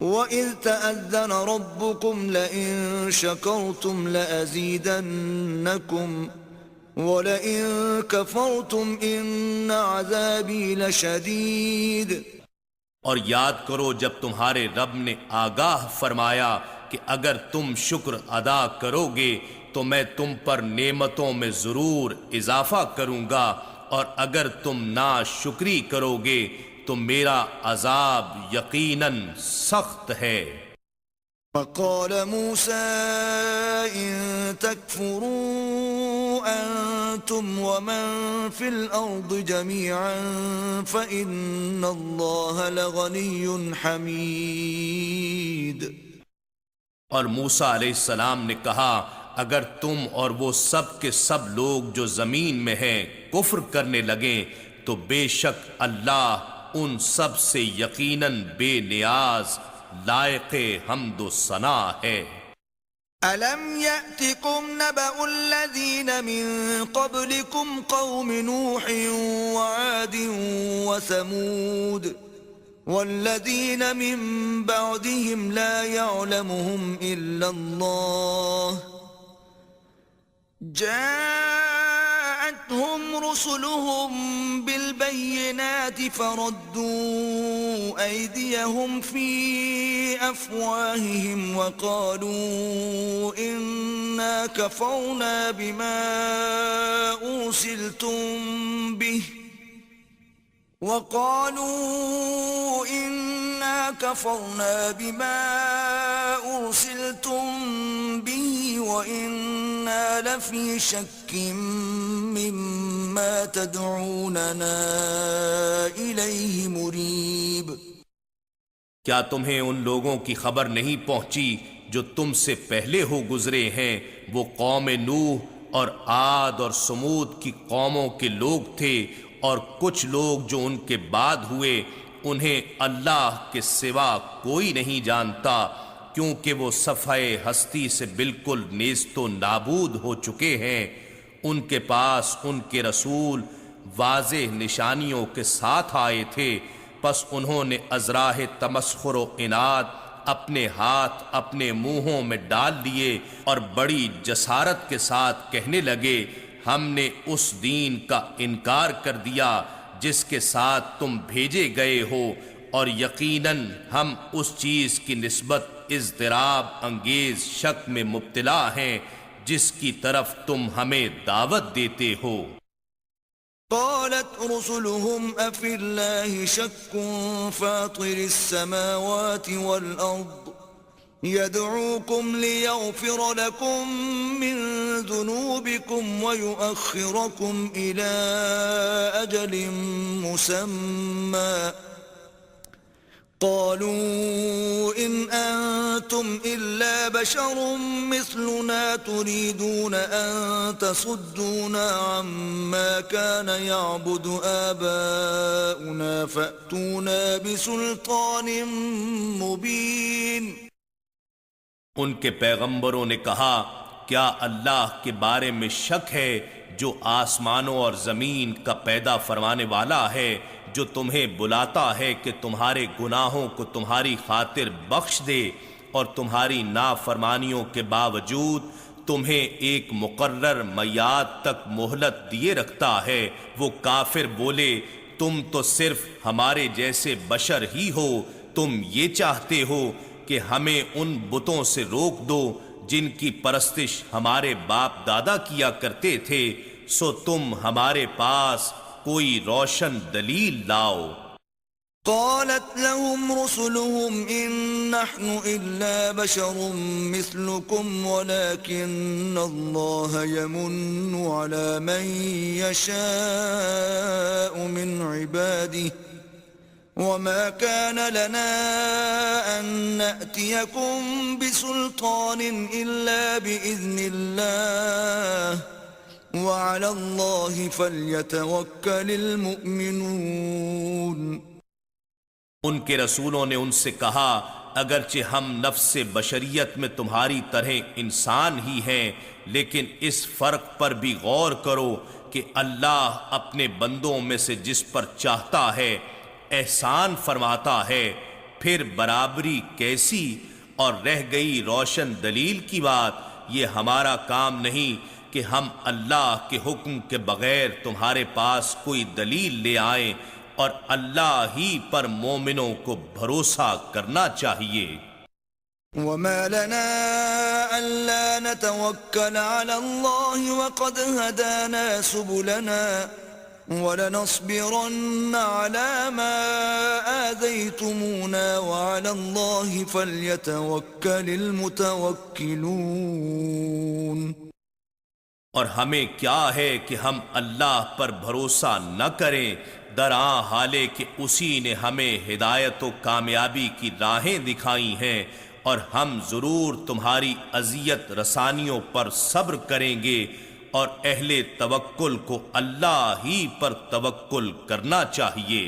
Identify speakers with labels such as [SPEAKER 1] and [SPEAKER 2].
[SPEAKER 1] وَإِذْ تَأَذَّنَ رَبُّكُمْ لَئِن شَكَرْتُمْ لَأَزِيدَنَّكُمْ وَلَئِن كَفَرْتُمْ إِنَّ عَذَابِي لَشَدِيدٌ۔
[SPEAKER 2] اور یاد کرو جب تمہارے رب نے آگاہ فرمایا کہ اگر تم شکر ادا کرو گے تو میں تم پر نعمتوں میں ضرور اضافہ کروں گا، اور اگر تم ناشکری کرو گے تو میرا عذاب یقیناً سخت ہے۔
[SPEAKER 1] فقال موسى إن تكفروا أنتم ومن في الأرض جميعا فإن الله لغني حميد۔
[SPEAKER 2] اور موسیٰ علیہ السلام نے کہا اگر تم اور وہ سب کے سب لوگ جو زمین میں ہیں کفر کرنے لگیں تو بے شک اللہ ان سب سے یقیناً بے نیاز لائق حمد و ثنا ہے۔
[SPEAKER 1] أَلَمْ يَأْتِكُمْ نَبَأُ الَّذِينَ مِن قَبْلِكُمْ قَوْمِ نُوحٍ وَعَادٍ وَثَمُودَ وَالَّذِينَ مِن بَعْدِهِمْ لَا يَعْلَمُهُمْ إِلَّا اللَّهُ جاءتهم رسلهم بالبينات فردوا أيديهم في أفواههم وقالوا إنا كفرنا بما أرسلتم به وَإِنَّا لَفِي شَكٍّ مِّمَّا تَدْعُونَنَا إِلَيْهِ مُرِيبٍ۔
[SPEAKER 2] کیا تمہیں ان لوگوں کی خبر نہیں پہنچی جو تم سے پہلے ہو گزرے ہیں؟ وہ قوم نوح اور عاد اور سمود کی قوموں کے لوگ تھے، اور کچھ لوگ جو ان کے بعد ہوئے انہیں اللہ کے سوا کوئی نہیں جانتا، کیونکہ وہ صفحہ ہستی سے بالکل نیست و نابود ہو چکے ہیں۔ ان کے پاس ان کے رسول واضح نشانیوں کے ساتھ آئے تھے، پس انہوں نے ازراہ تمسخر و عناد اپنے ہاتھ اپنے منہوں میں ڈال لیے اور بڑی جسارت کے ساتھ کہنے لگے ہم نے اس دین کا انکار کر دیا جس کے ساتھ تم بھیجے گئے ہو، اور یقیناً ہم اس چیز کی نسبت اضطراب انگیز شک میں مبتلا ہیں جس کی طرف تم ہمیں دعوت دیتے ہو۔
[SPEAKER 1] قالت رسلهم أفي الله شك فاطر السماوات والأرض يدعوكم ليغفر لكم من ذنوبكم ويؤخركم إلى أجل مسمى قالوا إن أنتم إلا بشر مثلنا تريدون أن تصدونا عما كان يعبد آباؤنا فأتونا بسلطان مبين۔
[SPEAKER 2] ان کے پیغمبروں نے کہا کیا اللہ کے بارے میں شک ہے جو آسمانوں اور زمین کا پیدا فرمانے والا ہے، جو تمہیں بلاتا ہے کہ تمہارے گناہوں کو تمہاری خاطر بخش دے اور تمہاری نافرمانیوں کے باوجود تمہیں ایک مقرر میعاد تک مہلت دیے رکھتا ہے۔ وہ کافر بولے تم تو صرف ہمارے جیسے بشر ہی ہو، تم یہ چاہتے ہو کہ ہمیں ان بتوں سے روک دو جن کی پرستش ہمارے باپ دادا کیا کرتے تھے، سو تم ہمارے پاس کوئی روشن دلیل لاؤ۔
[SPEAKER 1] قالت لهم رسلهم إن نحن إلا بشر مثلكم ولكن الله يمن على من يشاء من عباده وما كان لنا أن نأتيكم بسلطان إلا بإذن الله وعلى الله فليتوكل المؤمنون۔
[SPEAKER 2] ان کے رسولوں نے ان سے کہا اگرچہ ہم نفس بشریت میں تمہاری طرح انسان ہی ہیں، لیکن اس فرق پر بھی غور کرو کہ اللہ اپنے بندوں میں سے جس پر چاہتا ہے احسان فرماتا ہے، پھر برابری کیسی اور رہ گئی روشن دلیل کی بات. یہ ہمارا کام نہیں کہ ہم اللہ کے حکم کے بغیر تمہارے پاس کوئی دلیل لے آئیں، اور اللہ ہی پر مومنوں کو بھروسہ کرنا چاہیے.
[SPEAKER 1] وما لنا ألا نتوكل على الله وقد هدانا سبلنا ولنصبرن على ما آذيتمونا وعلى الله فليتوكل المتوكلون.
[SPEAKER 2] اور ہمیں کیا ہے کہ ہم اللہ پر بھروسہ نہ کریں، درآں حالے کہ اسی نے ہمیں ہدایت و کامیابی کی راہیں دکھائی ہیں، اور ہم ضرور تمہاری اذیت رسانیوں پر صبر کریں گے، اور اہل توکل کو اللہ ہی پر توکل کرنا چاہیے.